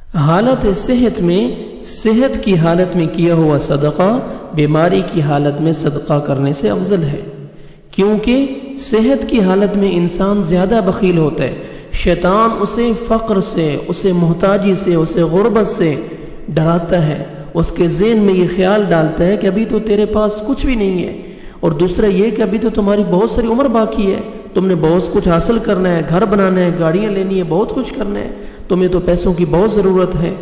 حالت صحت میں، صحت کی حالت میں کیا ہوا صدقہ بیماری کی حالت میں صدقہ کرنے سے افضل ہے، کیونکہ صحت کی حالت میں انسان زیادہ بخیل ہوتا ہے۔ شیطان اسے فقر سے، اسے محتاجی سے، اسے غربت سے ڈراتا ہے، اس کے ذہن میں یہ خیال ڈالتا ہے کہ ابھی تو تیرے پاس کچھ بھی نہیں ہے، اور دوسرا یہ کہ ابھی تو تمہاری بہت ساری عمر باقی ہے، تم نے بہت کچھ حاصل کرنا ہے، گھر بنانا ہے، گاڑیاں لینی ہے، بہت کچھ کرنا ہے، تمہیں تو پیسوں کی بہت ضرورت ہے۔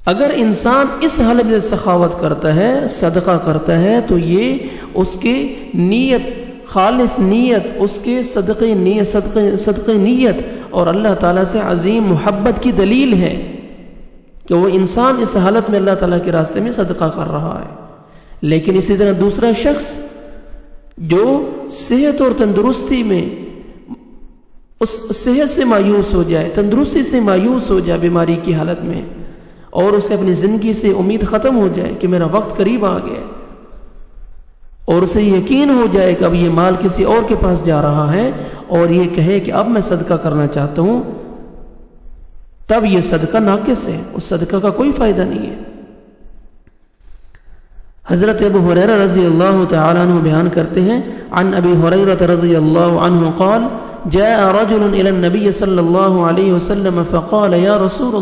اگر انسان اس حالت میں سخاوت کرتا ہے، صدقہ کرتا ہے، تو یہ اس کی نیت، خالص نیت، اس کے صدقے نیت اور اللہ تعالیٰ سے عظیم محبت کی دلیل ہے کہ وہ انسان اس حالت میں اللہ تعالیٰ کے راستے میں صدقہ کر رہا ہے۔ لیکن اسی طرح دوسرا شخص جو صحت اور تندرستی میں اس صحت سے مایوس ہو جائے، تندرستی سے مایوس ہو جائے بیماری کی حالت میں، اور اسے اپنی زندگی سے امید ختم ہو جائے کہ میرا وقت قریب آ گیا، اور اسے یقین ہو جائے کہ اب یہ مال کسی اور کے پاس جا رہا ہے، اور یہ کہے کہ اب میں صدقہ کرنا چاہتا ہوں، تب یہ صدقہ ناقص ہے، اس صدقہ کا کوئی فائدہ نہیں ہے۔ حضرت ابو ہریرہ رضی اللہ تعالی عنہ بیان کرتے ہیں، عن ابی ہریرہ رضی اللہ عنہ قال جاء رجل الى النبي صلی اللہ علیہ وسلم فقال یا رسول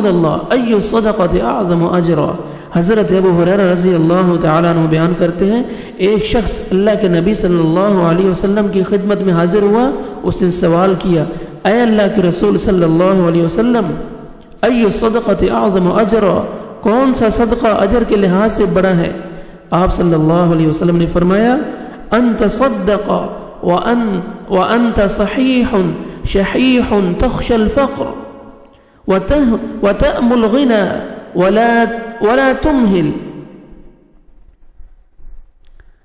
اللہ ای الصدقۃ اعظم اجرا۔ حضرت ابو ہریرہ رضی اللہ تعالی عنہ بیان کرتے ہیں، ایک شخص اللہ کے نبی صلی اللہ علیہ وسلم کی خدمت میں حاضر ہوا، اس نے سوال کیا، اے اللہ کے رسول صلی اللہ علیہ وسلم، ای الصدقۃ اعظم اجرا، کون سا صدقہ اجر کے لحاظ سے بڑا ہے؟ آپ صلی اللہ علیہ وسلم نے فرمایا، ان تصدق وانت صحیح شحیح تخشى الفقر وتأم الغنى ولا تمهل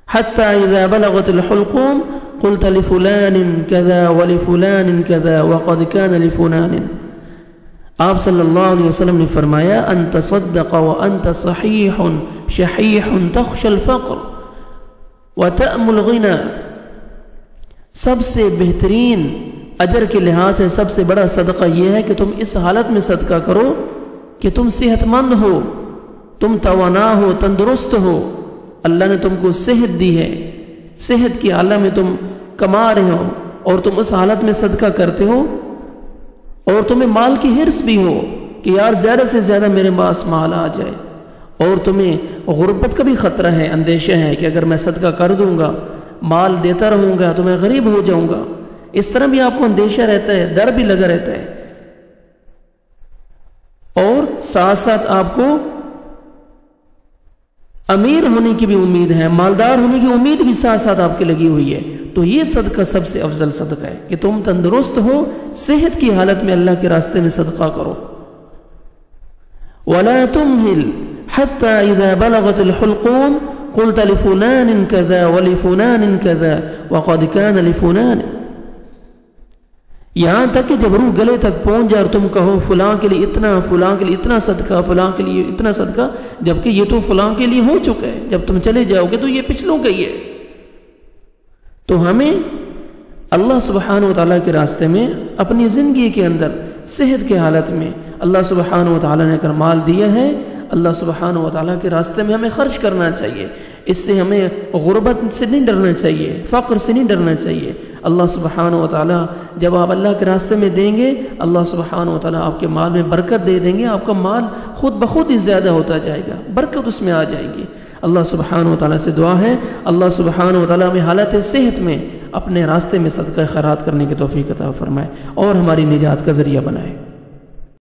حتى إذا بلغت الحلقوم قلت لفلان كذا ولفلان كذا وقد كان لفلان۔ آپ صلی اللہ علیہ وسلم نے فرمایا، ان تصدق وانت صحیح شحیح تخشى الفقر وتأم الغنى، سب سے بہترین اجر کے لحاظ سے سب سے بڑا صدقہ یہ ہے کہ تم اس حالت میں صدقہ کرو کہ تم صحت مند ہو، تم توانا ہو، تندرست ہو، اللہ نے تم کو صحت دی ہے، صحت کی حالت میں تم کما رہے ہو، اور تم اس حالت میں صدقہ کرتے ہو، اور تمہیں مال کی حرص بھی ہو کہ یار زیادہ سے زیادہ میرے پاس مال آ جائے، اور تمہیں غربت کا بھی خطرہ ہے، اندیشہ ہے کہ اگر میں صدقہ کر دوں گا، مال دیتا رہوں گا تو میں غریب ہو جاؤں گا، اس طرح بھی آپ کو اندیشہ رہتا ہے، ڈر بھی لگا رہتا ہے، اور ساتھ ساتھ آپ کو امیر ہونے کی بھی امید ہے، مالدار ہونے کی امید بھی ساتھ ساتھ آپ کے لگی ہوئی ہے، تو یہ صدقہ سب سے افضل صدقہ ہے کہ تم تندرست ہو، صحت کی حالت میں اللہ کے راستے میں صدقہ کرو۔ وَلَا تُمْهِلْ حَتَّى إِذَا بَلَغَتِ الْحُلْقُومِ قُلْتَ لِفُلَانٍ كَذَا وَلِفُلَانٍ كَذَا وَقَدْ كَانَ لِفُلَانٍ، یہاں تک کہ جب روح گلے تک پہنچ جائے اور تم کہو فلاں کے لیے اتنا، فلاں کے لیے اتنا صدقہ، فلاں کے لیے اتنا صدقہ، جبکہ یہ تو فلاں کے لیے ہو چکا ہے، جب تم چلے جاؤ گے تو یہ پچھلوں کا ہی ہے۔ تو ہمیں اللہ سبحانہ و تعالیٰ کے راستے میں اپنی زندگی کے اندر صحت کے حالت میں اللہ سبحانہ و تعالیٰ نے اگر مال دیا ہے، اللہ سبحانہ و تعالیٰ کے راستے میں ہمیں خرچ کرنا چاہیے، اس سے ہمیں غربت سے نہیں ڈرنا چاہیے، فقر سے نہیں ڈرنا چاہیے۔ اللہ سبحانہ و تعالیٰ جب آپ اللہ کے راستے میں دیں گے، اللہ سبحانہ و تعالیٰ آپ کے مال میں برکت دے دیں گے، آپ کا مال خود بخود ہی زیادہ ہوتا جائے گا، برکت اس میں آ جائے گی۔ اللہ سبحانہ و تعالیٰ سے دعا ہے، اللہ سبحانہ و تعالیٰ ہمیں حالت صحت میں اپنے راستے میں صدقہ خیرات کرنے کی توفیق عطا فرمائے اور ہماری نجات کا ذریعہ بنائے۔